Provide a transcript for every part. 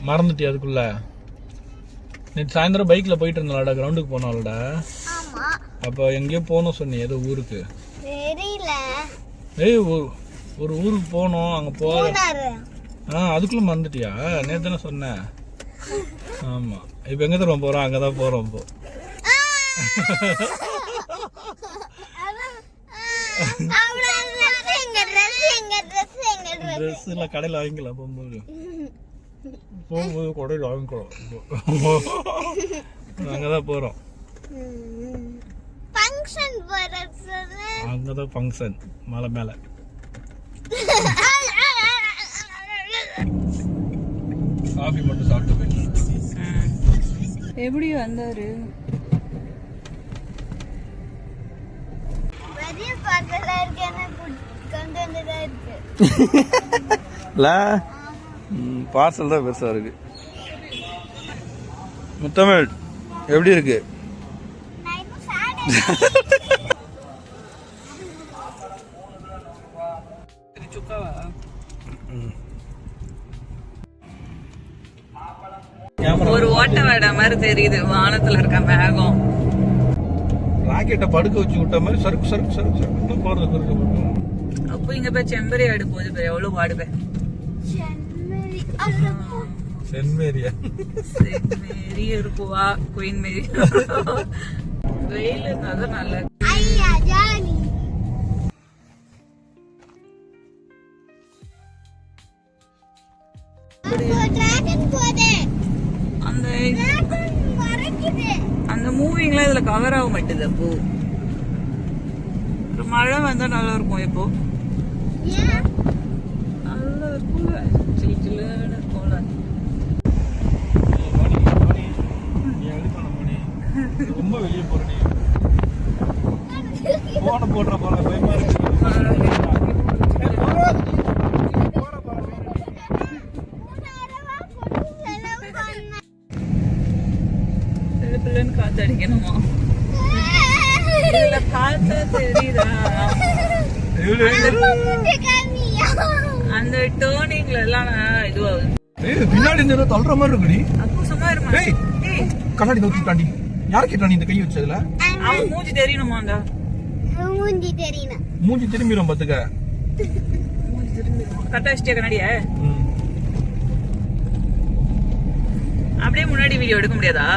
மறந்துட்டியா அதுக்குள்ள? நேற்று சாயந்தரம் பைக்கில் போயிட்டு இருந்தாடா, கிரவுண்டுக்கு போனாலடா. அப்போ எங்கேயோ போகணும் சொன்னி, ஏதோ ஊருக்கு. ஏய் ஒரு ஊருக்கு போகணும், அங்கே போக. அதுக்குள்ளே மறந்துட்டியா? நேற்று தானே சொன்னேன். ஆமாம், இப்போ எங்கே தருவோம் போகிறோம்? அங்கே தான் போகிறோம். இப்போ ட்ரெஸ் எல்லாம் கடையில் வாங்கிக்கலாம். போகும்போது கடையில் வாங்கிக்கலாம். அங்கதான் போறோம். அங்கதான் ஃபங்க்ஷன் மலை மேல. காஃபி மட்டும் சாப்பிட்டு போயிட்டு எப்படி வந்தாரு? பார்சல் தான் பெருசா இருக்கு. முத்தமிழ் எப்படி இருக்கு? ஒரு ஓட்ட வேட மாதிரி தெரியுது வானத்துல இருக்க மேகம். ராக்கெட்டை படுக்க வச்சு விட்ட மாதிரி சருக்கு சருக்கு சருக்கு சருக்கு போறது. அப்போ இங்க போய் செம்பரி ஆடு போகுது, எவ்வளவு பாடுவேன். சென்மேரியா சென்மேரி இருக்குவா, குயின் மேரி. வெயில் அதான் நல்லா. அந்த மூவிங்லாம் இதுல கவர் ஆக மாட்டேது. அப்போ ஒரு மழை வந்தா நல்லா இருக்கும். இப்போ நல்லா இருக்கும்ல, சில்லுன்னு இருக்கும்ல. ரொம்ப வெளியே போறேன். போன போடுற போற பயமா இருக்கு. காத்து அடிக்கணுமா? இதுல காத்து தெரியுதா? அந்த டர்னிங்ல எல்லாம் இதுவாகுது. பின்னாடி இந்த தள்ளுற மாதிரி இருக்குடி. அப்போ சும்மா இருமா. கண்ணாடி நோக்கி தாண்டி யார் கேட்டா நீ இந்த கை வச்சதுல? அவன் மூஞ்சி தெரியணுமாண்டா? மூஞ்சி தெரியணும். மூஞ்சி திரும்பிடும் பாத்துக்க. மூஞ்சி திரும்பிடும். கரெக்டா வச்சிட்டியா கண்ணாடிய? அப்படியே முன்னாடி வீடியோ எடுக்க முடியாதா?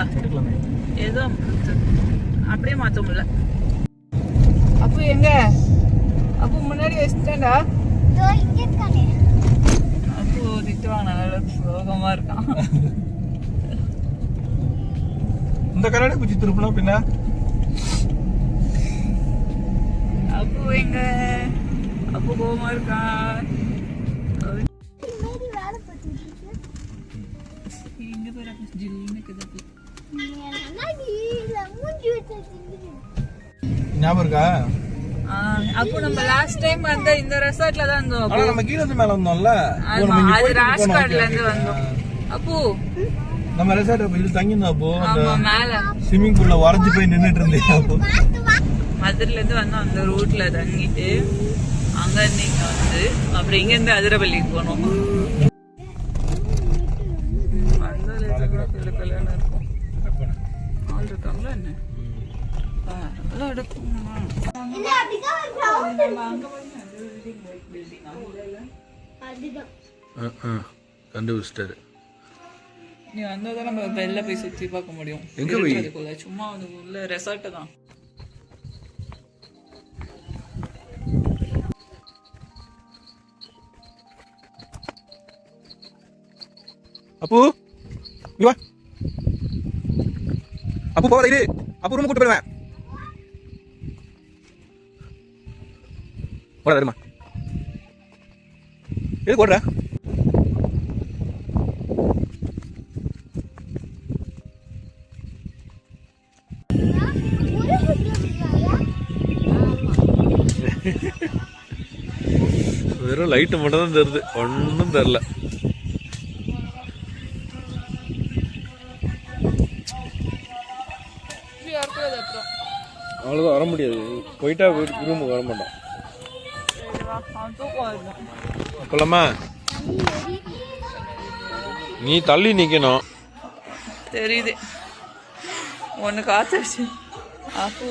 ஏதோ அப்படியே மாத்த முடியல. அப்போ எங்க? அப்போ முன்னாடி வச்சுட்டேன்டா. அப்போ திட்டுவாங்க, நல்லா சோகமா இருக்கான். இந்த கண்ணாடி குச்சி திருப்பினா பின்ன. அப்போ எங்க? அப்போ கோவமா இருக்கான். எங்க போய் ஜில்லுன்னு கிதப்பு. ஞாபகம் இருக்கா? அப்போ நம்ம லாஸ்ட் டைம் வந்து இந்த ரெசார்ட்ல தான் இருந்தோம். ஆனா நம்ம கீழ இருந்து மேல வந்தோம்ல. அது ராஷ்காட்ல இருந்து வந்தோம். அப்போ நம்ம ரெசார்ட் இது தங்கி இருந்தோம். அப்போ ஆமா மேல ஸ்விமிங் பூல்ல வரைஞ்சு போய் நின்னுட்டு இருந்தேன். அப்போ மதுரைல இருந்து வந்தோம். அந்த ரூட்ல தங்கிட்டு அங்க இருந்து இங்க வந்து அப்புறம் இங்க இருந்து அதிரப்பள்ளிக்கு போனோம். கண்டுபிடிச்சிட்டாரு. நீ வந்தாதான் நம்ம வெளில போய் சுத்தி பார்க்க முடியும். எங்க போய்? சும்மா வந்து உள்ள ரெசார்ட் தான். அப்பு இவா அப்பு போற இரு. அப்பு ரூம் கூட்டி போடுவேன். போட வருமா? எது போடுற? வெறும் லைட்டு மட்டும் தான் தெரியுது, ஒன்றும் தெரில. அவ்வளோதான், வர முடியாது. போயிட்டா ரூமுக்கு வர மாட்டோம். போலாமா? நீ தள்ளி நிக்கணும். தெரியுது ஒன்று காத்துருச்சு. அப்போ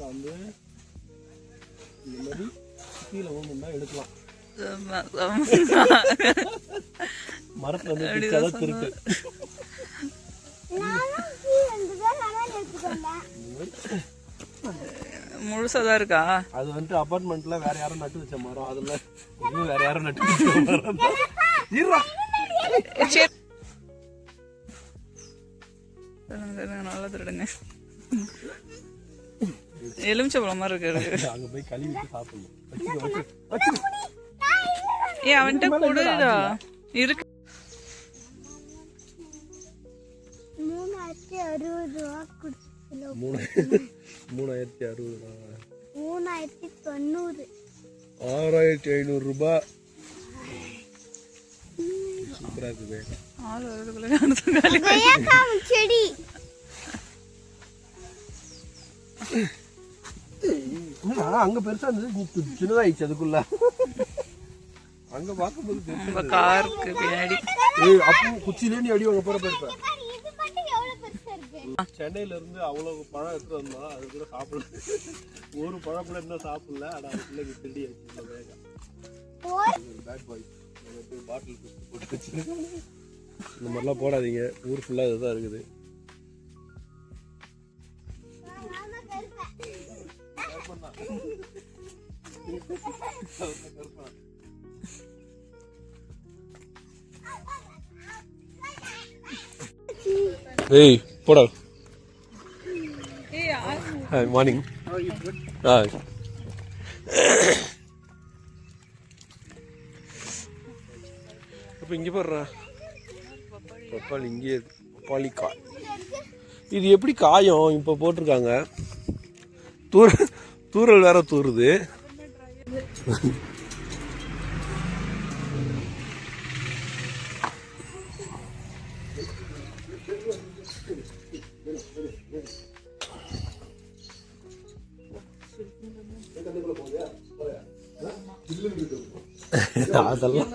வந்து இந்த மாதிரி கீழே ஒன்றுனா எடுக்கலாம். மரத்துல வந்து இருக்கு. முழுசாதான் இருக்கா? அது வந்துட்டு அபார்ட்மெண்ட்ல வேற யாரும் நட்டு வச்ச மரம். அதுல வேற யாரும் நட்டு வச்ச மரம். நல்லா திருடுங்க. எலுமிச்சம்பழம் மாதிரி இருக்கு. அங்க போய் கழுவிட்டு சாப்பிடணும். ஏ அவன்கிட்ட கொடுடா இருக்கு. 3060 ரூபா கொடுத்து 3060 ரூபா 3090 6500 ரூபாய். சூப்பரா இருக்கு. ஆள் வரதுக்குள்ள செடி அங்க பெருசா இருந்தது, சின்னதாயிடுச்சு அதுக்குள்ள. அங்க பாக்கும்போது காருக்கு பின்னாடி அப்போ குச்சிலே நீ அடி வாங்க போற போயிருப்ப. சென்னையில இருந்து அவ்வளவு பழம் எடுத்து வந்தோம். அது கூட சாப்பிடல. ஒரு பழம் கூட என்ன சாப்பிடல. ஆனா அது பிள்ளைங்க திருடி ஆச்சு. வேகம் பேட் பாய் பாட்டில் போட்டு வச்சிருக்கேன். இந்த மாதிரிலாம் போடாதீங்க. ஊர் ஃபுல்லா இதுதான் இருக்குது. ஏய் போடா. Hi morning. அப்போ இங்கே போடுறா பப்பாளி. இங்கே பப்பாளி காய். இது எப்படி காயம் இப்போ போட்டிருக்காங்க. தூரல் வேற தூருது. அதெல்லாம்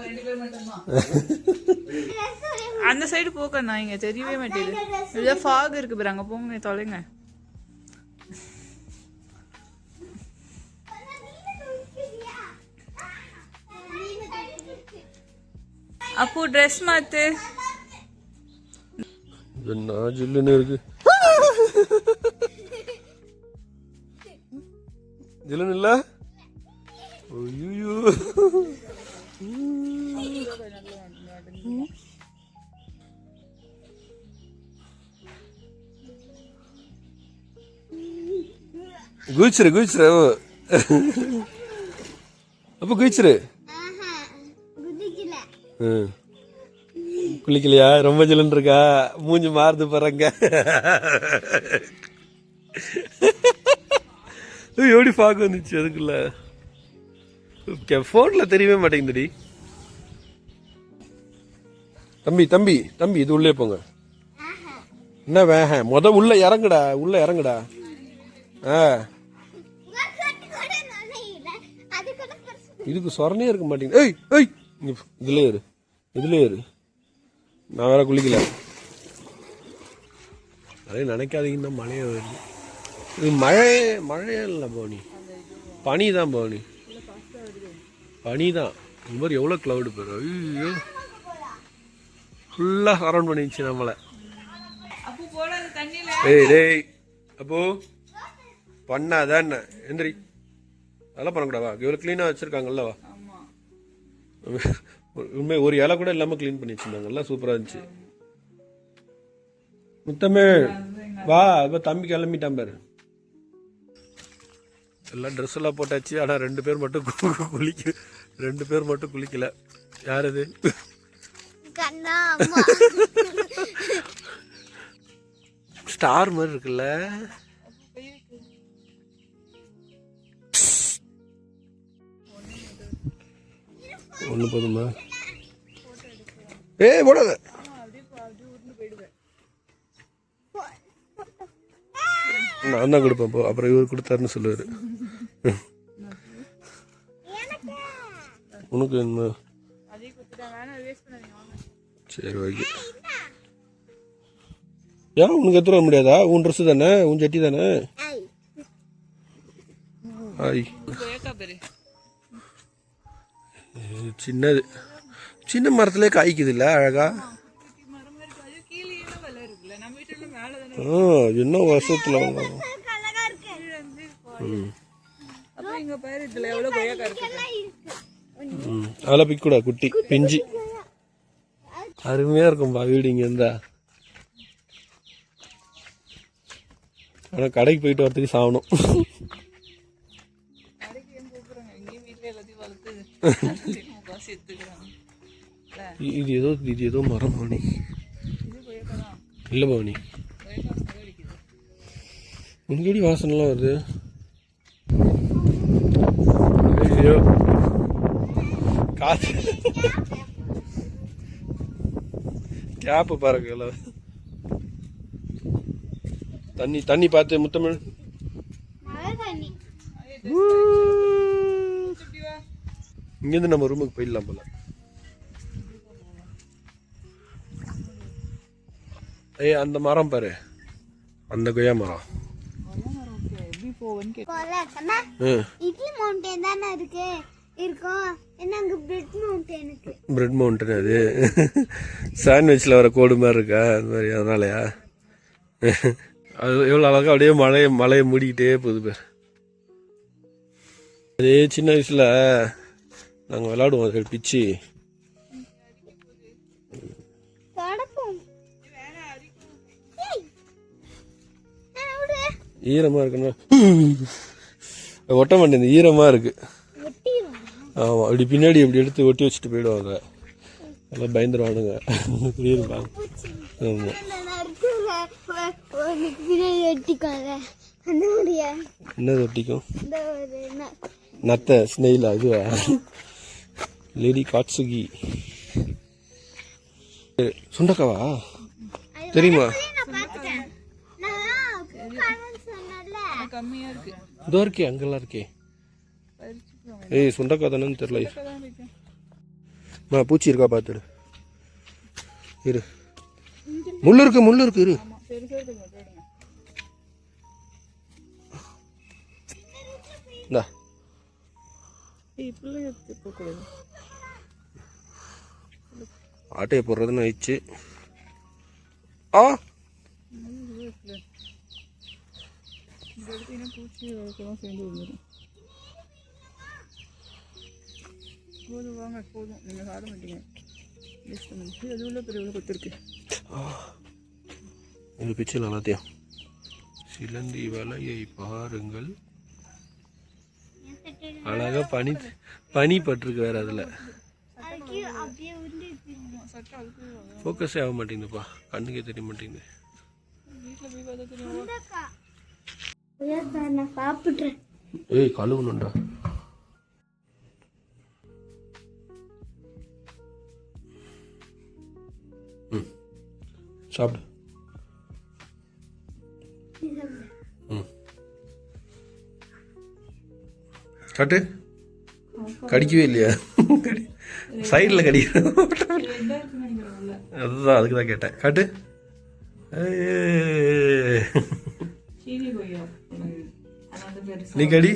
அந்த சைடு போக்கண்ணா. இங்க தெரியவே மாட்டேது. ஃபாக் இருக்கு பாரு. அங்க போங்க தொலைங்க. அப்போ ட்ரெஸ் மாத்து. என்ன ஜில்லுன்னு இருக்கு. ஜில்லுன்னு இல்ல. ஐயோ குதிச்சிரு குதிச்சிரு. அப்ப குதிச்சிரு. குளிக்கலையா? ரொம்ப ஜில்லுன்னு இருக்கா. மூஞ்சி மாறுது பாருங்க. எப்படி பாக்க வந்துச்சு அதுக்குள்ள. போன்ல தெரியவே மாட்டேங்குதுடி. தம்பி தம்பி தம்பி இது உள்ளே போங்க. என்ன வேக உள்ள இறங்குடா. உள்ள இறங்குடா. இதுக்கு சொரனே இருக்க மாட்டேங்குது. ஏய் ஏய் இதுல ஏறு. இதுல ஏறு. நான் வேற குளிக்கல. அதே நினைக்காதீங்கன்னா மழையே வருது. இது மழையே இல்லை போனி. பனி தான் போனி. பனி தான். இந்த மாதிரி எவ்வளோ க்ளவுடு போயிடும். ஐயோ ஃபுல்லாக அரௌண்ட் பண்ணிடுச்சு நம்மளை. ஏய் டேய் அப்போ பண்ணாதான் எந்திரி. அதெல்லாம் பண்ணக்கூடாவா? இவ்வளோ க்ளீனாக வச்சுருக்காங்கல்ல. வா உண்மை ஒரு இலை கூட இல்லாமல் க்ளீன் பண்ணி வச்சுருந்தாங்க. எல்லாம் சூப்பராக இருந்துச்சு. முத்தமிழ் வா இப்போ தம்பி கிளம்பிட்டான் பாரு. எல்லாம் ட்ரெஸ் எல்லாம் போட்டாச்சு. ஆனால் 2 பேர் மட்டும் குளிக்கல. யார் அது? ஸ்டார் மாதிரி இருக்குல்ல. ஒண்ணு போதுமா? ஏய் போடாத. நான் தான் கொடுப்பேன் போ. அப்புறம் இவர் கொடுத்தாருன்னு சொல்லுவாரு. உனக்கு என்ன? சரி ஓகே. ஏன் உனக்கு எடுத்து வர முடியாதா? உன் ட்ரெஸ் தானே, உன் சட்டி தானே. ஆய் சின்னது சின்ன மரத்திலே காய்க்குது இல்ல அழகா. என்ன வருஷத்துல அதெல்லாம் பிக்கூடா குட்டி பிஞ்சு அருமையா இருக்கும்பா வீடு இங்க இருந்தா. ஆனா கடைக்கு போயிட்டு வரதுக்கு சாகணும். இது ஏதோ மரம் பவனி இல்ல பவனி. முன்கடி வாசனைலாம் வருது. ஐயோ காத்து கேப்பு பாருங்க. தண்ணி பார்த்து முத்தமிழ். இங்கிருந்து நம்ம ரூமுக்கு போயிடலாம் போல. ஏய் அந்த மரம் பாரு, அந்த கொய்யா மரம். பிரெட் மவுண்டன் அது சாண்ட்விச்ல வர கோடு மாதிரி இருக்கா அந்த மாதிரி, அதனாலயா? அது எவ்வளோ அழகா அப்படியே மலையை மூடிக்கிட்டே போகுது பேர். அதே சின்ன வயசுல நாங்கள் விளையாடுவோம் அது பிச்சு. ஈரமா இருக்குன்னா ஒட்ட மாட்டேன், ஈரமா இருக்கு. ஆமா அப்படி பின்னாடி இப்படி எடுத்து ஒட்டி வச்சுட்டு போயிடுவாங்க. எல்லாம் பயந்துருவானுங்க. புரியுதுப்பா? ஆமா என்னது ஒட்டிக்கும்? நத்த ஸ்னெயிலா? இதுவா? லேடி காட்சுகி. சுண்டக்காவா தெரியுமா? இதோ இருக்கே, அங்கெல்லாம் இருக்கே. ஏய் சுண்டக்கா தானு தெரியல. பூச்சி இருக்கா பாத்துடு. இரு, முள்ளு இருக்கு இரு. ஆட்டையை போடுறதுன்னு ஆயிடுச்சு. ஆ போதும் நீங்க சாப்பிட மாட்டீங்க. இது பிச்சை எல்லாத்தையும். சிலந்தி வலையை பாருங்கள், அழகா பனி பட்டிருக்கு வேற. அதுல ஃபோக்கஸே ஆக மாட்டேங்குதுப்பா, கண்ணுக்கே தெரிய மாட்டேங்குது. ஏய் கழுவணும்டா. சாப்பிடு. காட்டு. கடிக்கவே இல்லையா? சைடில் கடிக்கிறேன். அதுதான் அதுக்கு தான் கேட்டேன். காட்டு. நீ கடி.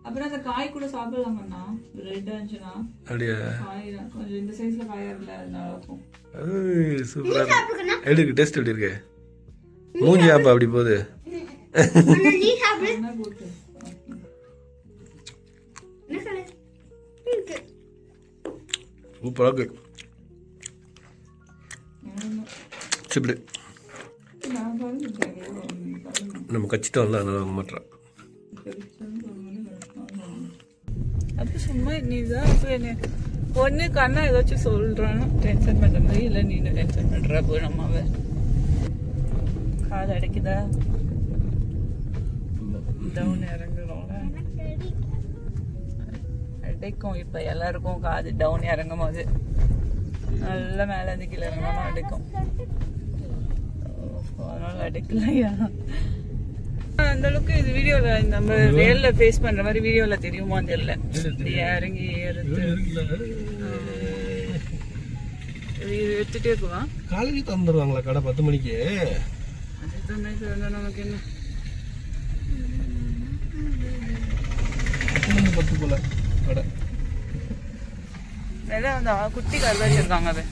அப்புறம் அந்த காய் கூட சாப்பிடலாமண்ணா, ரெட்டா இருந்துச்சுன்னா. அப்படியே கொஞ்சம் இந்த சைஸ்ல காயா இல்ல, அதனால இருக்கும். சூப்பரா இருக்கு. டேஸ்ட் எப்படி இருக்கு? மூஞ்சி ஆப்பா அப்படி போகுது. சூப்பரா இருக்கு. சாப்பிடு. நம்ம கச்சிட்டோம்ல அதனால வாங்க மாட்டேன். அப்போ சும்மா நீ தான் அப்போ என்ன ஒன்று கண்ணா ஏதாச்சும் சொல்கிறான்னு டென்ஷன் பண்ணுற மாதிரி இல்லை நீனு டென்ஷன் பண்ணுற அப்போ நம்ம காது அடைக்குதா டவுன் இறங்குறோம்ல அடைக்கும். இப்போ எல்லாருக்கும் காது டவுன் இறங்கும் போது நல்லா மேலே இருந்து கீழே இறங்கணும் அடைக்கும். அதனால அடைக்கலையா அந்த அளவுக்கு இது வீடியோல நம்ம ரியல்ல ஃபேஸ் பண்ற மாதிரி வீடியோல தெரியுமா தெரியல. இறங்கி எடுத்துட்டே இருக்குவான். காலையில தந்துருவாங்களா கடை 10 மணிக்கு? நமக்கு என்ன 10 போல கடை. அந்த குட்டி கடை தான் வச்சிருக்காங்க. அது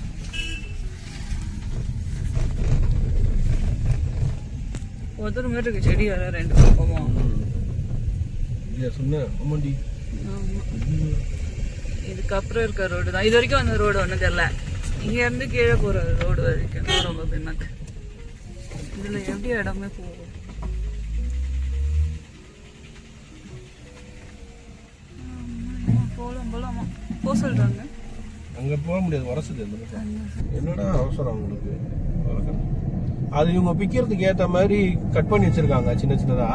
ஒருத்தர் மாதிரி இருக்கு செடி வர 2 பக்கமும். இதுக்கப்புறம் இருக்க ரோடு தான். இது வரைக்கும் அந்த ரோடு ஒன்றும் தெரியல. இங்க இருந்து கீழே போற ரோடு வரைக்கும் ரொம்ப பின்னாக்கு. இதுல எப்படி இடமே போகும். போலாம் போலாமா போக சொல்றாங்க. அங்க போக முடியாது, வரசுது. என்னடா அவசரம் உங்களுக்கு? அது இவங்க பிக்கிறதுக்கு ஏற்ற மாதிரி கட் பண்ணி வச்சிருக்காங்க சின்ன சின்னதா.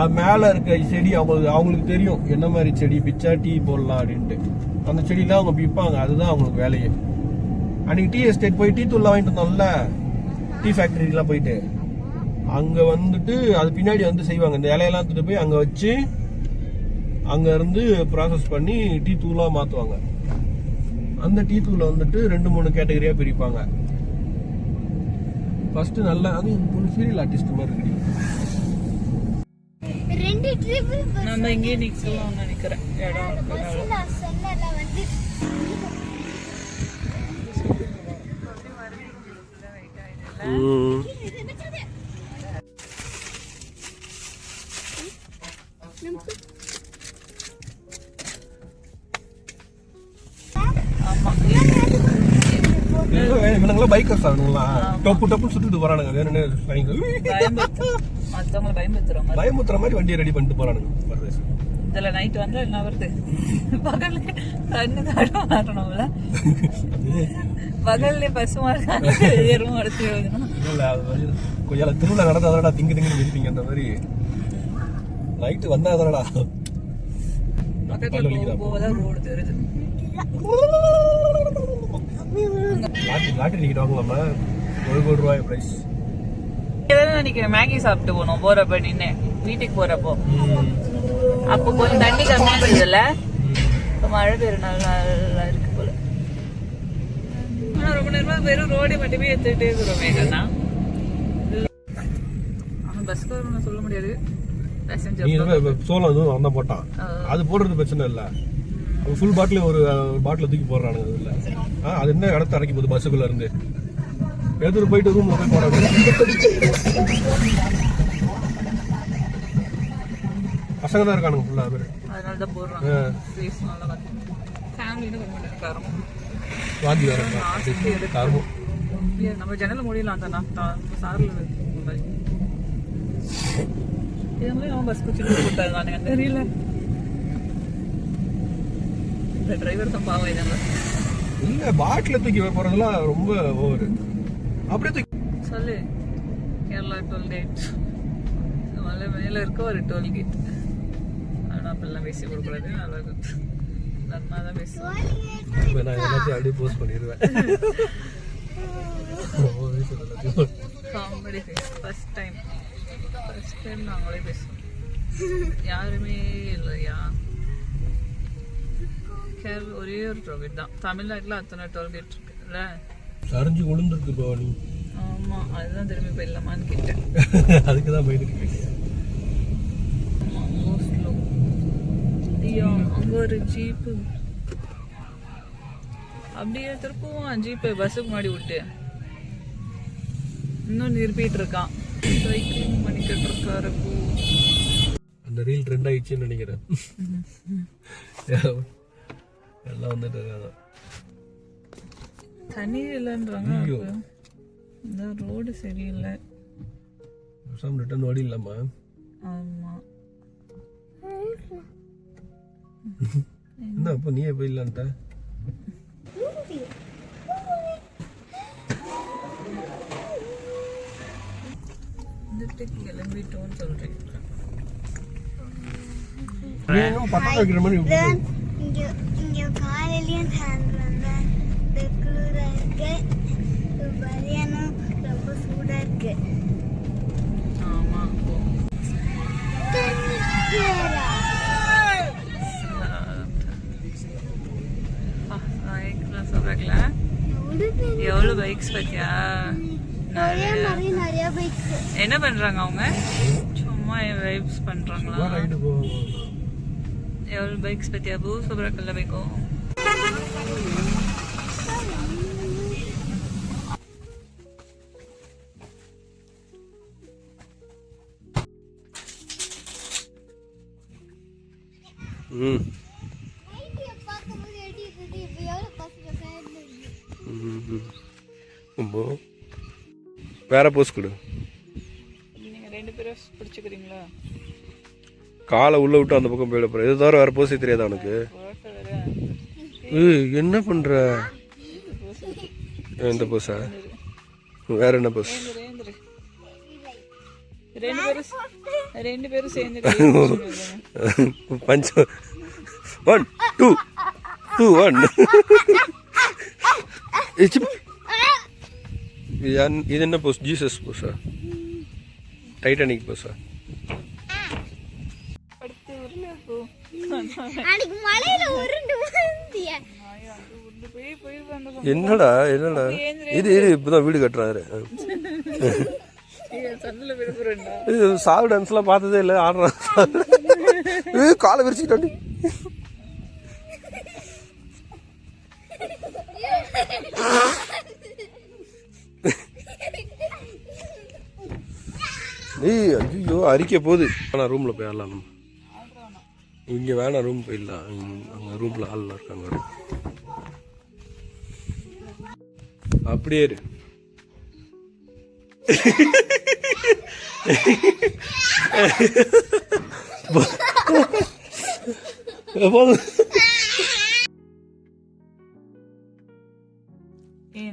அது மேல இருக்க செடி அவங்களுக்கு தெரியும் என்ன மாதிரி செடி பிச்சா டீ போடலாம் அப்படின்ட்டு. அந்த செடியெல்லாம் அவங்க பிப்பாங்க. அதுதான் அவங்களுக்கு வேலையே. அன்னைக்கு டீ எஸ்டேட் போய் டீ தூள்லாம் வாங்கிட்டு வந்தோம்ல, டீ ஃபேக்டரிலாம் போயிட்டு அங்க வந்துட்டு அது பின்னாடி வந்து செய்வாங்க. இந்த இலையெல்லாம் தூக்கிட்டு போய் அங்க வச்சு அங்க இருந்து ப்ராசஸ் பண்ணி டீ தூளா மாத்துவாங்க. அந்த டீ தூளை வந்துட்டு 2-3 கேட்டகரியா பிரிப்பாங்க. ஃபர்ஸ்ட் நல்லா அது ஒரு சீரியல் ஆர்டிஸ்ட் மாதிரி இருக்கு. நம்ம இங்கே நிக்கலாம் நினைக்கிறேன். இடம் இவனுங்களா பைக்கர்ஸ் ஆகணுங்களா? டப்பு டப்பு சுட்டுட்டு போறானுங்க. பயமுத்துற மாதிரி வண்டியை ரெடி பண்ணிட்டு போறானுங்க. இதுல நைட் வந்தா என்ன வருது? பகல்ல கண்ணு காட்டும் மாட்டணும்ல. பகல்ல பசுமா ஏறும் அடுத்து கொஞ்சம் திருவிழா நடந்தாதான் திங்கு திங்குன்னு இருப்பீங்க. அந்த மாதிரி நைட்டு வந்தாதானடா போவதான் ரோடு தெரியுது. லாட்டரி டிக்கெட் வாங்கலாமா? 1 கோடி ரூபாய் பிரைஸ். நினைக்கிறேன் மேகி சாப்பிட்டு போனோம் போறப்ப. நின்று வீட்டுக்கு போறப்போ அப்போ கொஞ்சம் தண்ணி கம்மியா இருக்குதுல்ல. மழை பெய்யுற நல்லா இருக்கு போல. ஆனா ரொம்ப நேரமா வெறும் ரோடை மட்டுமே எடுத்துக்கிட்டே இருக்கிறோம். மேகனா பஸ்க்கு வரணும்னு சொல்ல முடியாது. சோளம் எதுவும் வந்தா போட்டான். அது போடுறது பிரச்சனை இல்ல. ஃபுல் பாட்டில் ஒரு பாட்டில் தூக்கி போடுறானுங்க. இல்ல அது என்ன இடத்த அரைக்கும் போது பஸ்ஸுக்குள்ள இருந்து எடுத்துட்டு போயிட்டு ரூம்ல போய் போறாங்க. பசங்க தான் இருக்கானுங்க ஃபுல்லா பேரு. அதனால தான் போடுறாங்க. ஃபேஸ் நல்லா வந்து ஃபேமிலினா கொஞ்சம் காரம் வாந்தி வர காரம். நம்ம ஜன்னல் மூடிடலாம் தானா சார்ல இது மாதிரி நம்ம பஸ் குச்சி போட்டாங்க தெரியல. இந்த டிரைவர் தான் பாவம். இதாங்க இல்ல பாட்டில தூக்கி போறதெல்லாம் ரொம்ப ஓவர். அப்படியே தூக்கி சொல்லு. கேரளா டோல்கேட் மலை மேல இருக்க ஒரு டோல்கேட். ஆனா அப்பெல்லாம் பேசி கொடுக்கூடாது. நல்லா இருக்கு. நல்லா தான் பேசுவேன். நான் எல்லாத்தையும் அப்படியே போஸ்ட் பண்ணிடுவேன். Comedy face. ஃபர்ஸ்ட் டைம் நாங்களே பேசுவோம். யாருமே இல்லையா? ஒரே ஒரு டோல்கேட் தான். தமிழ்நாட்டுல அத்தனை டோல்கேட் இருக்குல்ல. சரிஞ்சு விழுந்துருக்கு பவானி. ஆமா அதுதான் திரும்பி போயிடலாமான்னு கேட்டேன். அதுக்குதான் போயிட்டு இருக்கேன். அங்க ஒரு ஜீப்பு அப்படியே திருப்புவான். ஜீப்பை பஸ்ஸுக்கு முன்னாடி விட்டு இன்னும் நிரப்பிட்டு இருக்கான். சைக்கிளிங் பண்ணிக்கிட்டு இருக்காரு. அந்த ரீல் ட்ரெண்ட் ஆயிடுச்சுன்னு நினைக்கிறேன். எல்லாம் வந்துட்டு இருக்காங்க. தண்ணி இல்லைன்றாங்க. இந்த ரோடு சரியில்லை. ரிட்டர்ன் ஓடிடலாமா? ஆமா. என்ன அப்போ நீயே போயிடலான்ட்ட? கிளம்பிட்டோம்னு சொல்றேன். இங்க காலையிலயும் சாயந்தரம் குளிரா இருக்கு, மதியானம் ரொம்ப சூடா இருக்கு. ஆமா. எவ்வளவு பைக்ஸ் பத்தியா? நிறைய பைக்ஸ். என்ன பண்றாங்க அவங்க? சும்மா வைப்ஸ் பண்றாங்களா? எவ்வளவு பைக்ஸ் பத்தியா? பூ சூப்பரா கல்ல பைக்கும். வேற போஸ் கொடு. நீங்க ரெண்டு பேரும் பிடிச்சுக்கிறீங்களா? காலை உள்ள விட்டு அந்த பக்கம் போயிட போற. இது தவிர வேற போஸே தெரியாதா உனக்கு? என்ன பண்ற? எந்த போஸா? வேற என்ன போஸ்? ரெண்டு பேரும் சேர்ந்து பஞ்சம் 1 2 2 1. இது என்ன போஸ்? ஜீசஸ் போஸா? டைட்டானிக் போஸா? என்னடா என்னடா இது இப்பதான் வீடு கட்டுறாரு. இது சாவு டான்ஸ்லாம் பார்த்ததே இல்லை. ஆடுறான் காலை விரிச்சுக்கிட்டாண்டி. ஏய் ஐயோ அரிக்க போகுது. ஆனால் ரூமில் போய் ஆடலாம். நம்ம இங்கே வேணாம், ரூம் போயிடலாம். அங்கே ரூமில் ஆள்லாம் இருக்காங்க. அப்படியே இரு.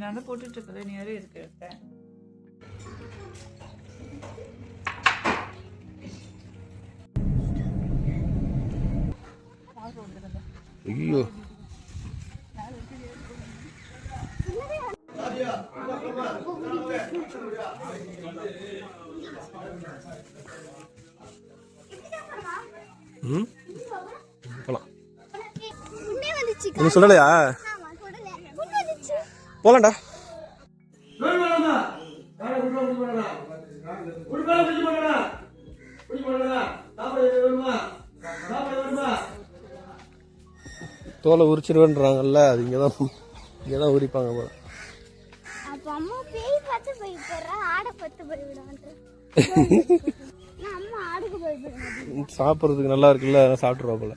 நான் போட்டுட்டு இருக்கல, நீ யாரும் இருக்கு. ஐயோ போலாம். நீ சொல்லலையா? போலாம்டா. தோலை உரிச்சிருவேன்றாங்கல்ல, அது இங்கதான் உரிப்பாங்க போல. சாப்பிட்றதுக்கு நல்லா இருக்குல்ல, சாப்பிட்டுருவா போல.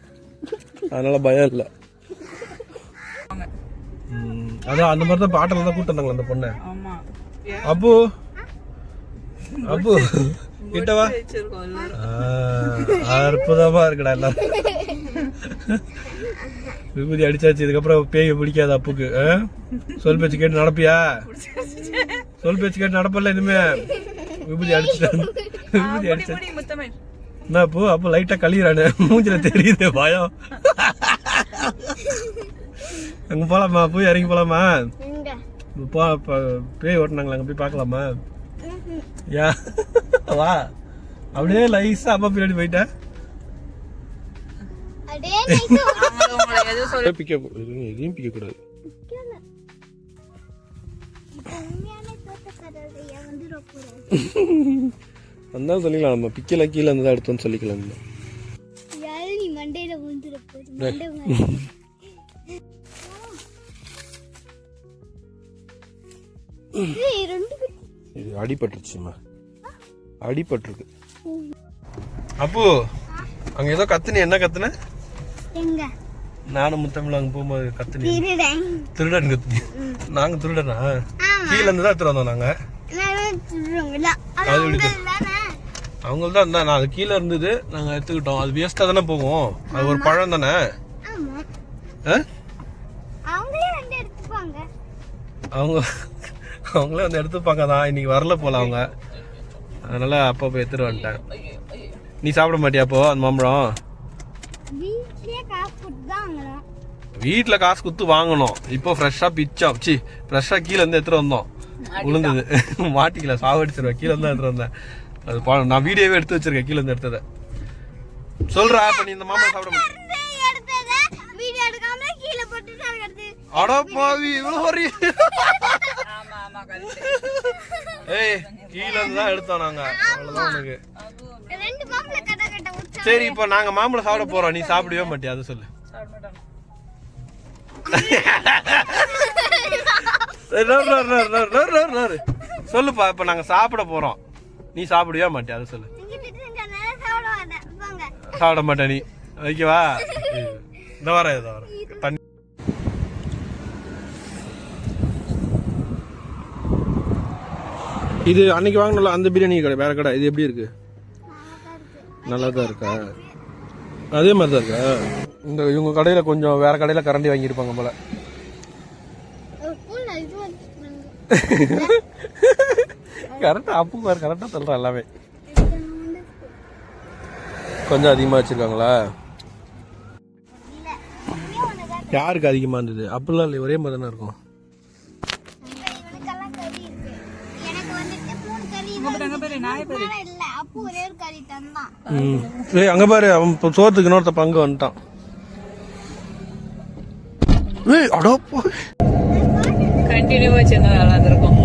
அதனால பயம் இல்லை. அதான் அந்த மாதிரி தான் பாட்டில் தான் கூட்டு வந்தாங்களா அந்த பொண்ணை. அப்பு அப்பு கிட்டவா. அற்புதமா இருக்குடா எல்லாரும். விபூதி அடிச்சாச்சு. இதுக்கப்புறம் பேய் பிடிக்காது அப்புக்கு. சொல் பேச்சு கேட்டு நடப்பியா? சொல் பேச்சு கேட்டு நடப்பல இனிமே. விபூதி அடிச்சுட்டான். விபூதி அடிச்சா என்ன அப்போ? அப்போ லைட்டா கழிறானு மூஞ்சில தெரியுது பயம். அங்க போலாமா? போய் இறங்கி போலாமா? பேய் ஓட்டினாங்களா? அங்க போய் பாக்கலாமா? யா வா. அப்படியே லைஸா அம்மா பின்னாடி போயிட்டா. எதையும் பிக்க கூடாது. வந்தாலும் சொல்லிக்கலாம். நம்ம பிக்கல கீழே இருந்ததா எடுத்தோம்னு சொல்லிக்கலாம். இது அடிபட்டுருச்சுமா, அடிபட்டுருக்கு. அப்போ அங்க ஏதோ கத்துன, என்ன கத்துன? நானும் முத்தமிழ் அங்க போகும்போது கத்துனேன். திருடன் கத்துனேன். நாங்க திருடனா? கீழே இருந்து தான் எடுத்துட்டு வந்தோம் நாங்க. எடுத்துருவாங்களா அது அது எடுத்து தானே அவங்களுக்கு தான் இருந்தா நான் அது கீழே இருந்தது நாங்கள் எடுத்துக்கிட்டோம். அது வேஸ்ட்டாக தானே போகும், அது ஒரு பழம் தானே. ஆமா ஆ அவங்களே வந்து எடுத்துப்பாங்க. அவங்களே வந்து எடுத்துப்பாங்க தான். இன்னைக்கு வரல போல அவங்க, அதனால அப்பா போய் எடுத்துட்டு வந்துட்டேன். நீ சாப்பிட மாட்டியா அப்போ அந்த மாம்பழம்? வீட்லயே காசு கொடுத்து தான் வாங்கணும். வீட்டில் காசு கொடுத்து வாங்கணும். இப்போ ஃப்ரெஷ்ஷாக பிச்சோம், ஃப்ரெஷ்ஷாக கீழே இருந்து எடுத்துட்டு வந்தோம். விழுந்தது மாட்டிக்கல, சாவடிச்சிருவேன். கீழே இருந்து எடுத்துட்டு வந்தேன். அது நான் வீடியோவே எடுத்து வச்சிருக்கேன் கீழே இருந்து எடுத்ததை. சொல்றா இப்ப நீ இந்த மாம்பழம் சாப்பிட மாட்டேன். வீடியோ எடுக்காம கீழே போட்டுட்டு அடுத்து அடப்பாவி இவ்வளவு வரி. ஆமா ஆமா ஏய் கீழே இருந்து தான் எடுத்தோம் நாங்க, அவ்வளவுதான் உனக்கு. ரெண்டு மாம்பழம் கட்ட கட்ட உச்சா. சரி இப்போ நாங்க மாம்பழம் சாப்பிட போறோம், நீ சாப்பிடவே மாட்டியா அது சொல்லு. சொல்லுப்பா இப்ப நாங்க சாப்பிட போறோம், நீ சாப்பிடவே மாட்டியா அது சொல்லு. சாப்பிட மாட்டேன் நீ, வைக்கவா? இந்த வர தண்ணி. இது அன்னைக்கு வாங்கினல அந்த பிரியாணி கடை வேற கடை, இது எப்படி இருக்கு? நல்லா தான் இருக்கா? அதே மாதிரி தான் இருக்கா? இந்த இவங்க கடையில கொஞ்சம் வேற கடையில கரண்டி வாங்கியிருப்பாங்க போல. கரெக்டா அப்பு பாரு, கரெக்டா சொல்றேன் எல்லாமே. கொஞ்சம் அதிகமா வச்சிருக்காங்களா? யாருக்கு அதிகமா இருந்தது? அப்படிலாம் இல்லை, ஒரே மாதிரி தானே இருக்கும். அங்க பாரு, அவன் சோத்துக்கு இன்னொருத்த பங்கு வந்துட்டான். கண்டினியூவா சின்ன வேலை இருக்கும்.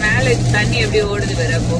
மேல தண்ணி எப்படி ஓடுது வேற அப்போ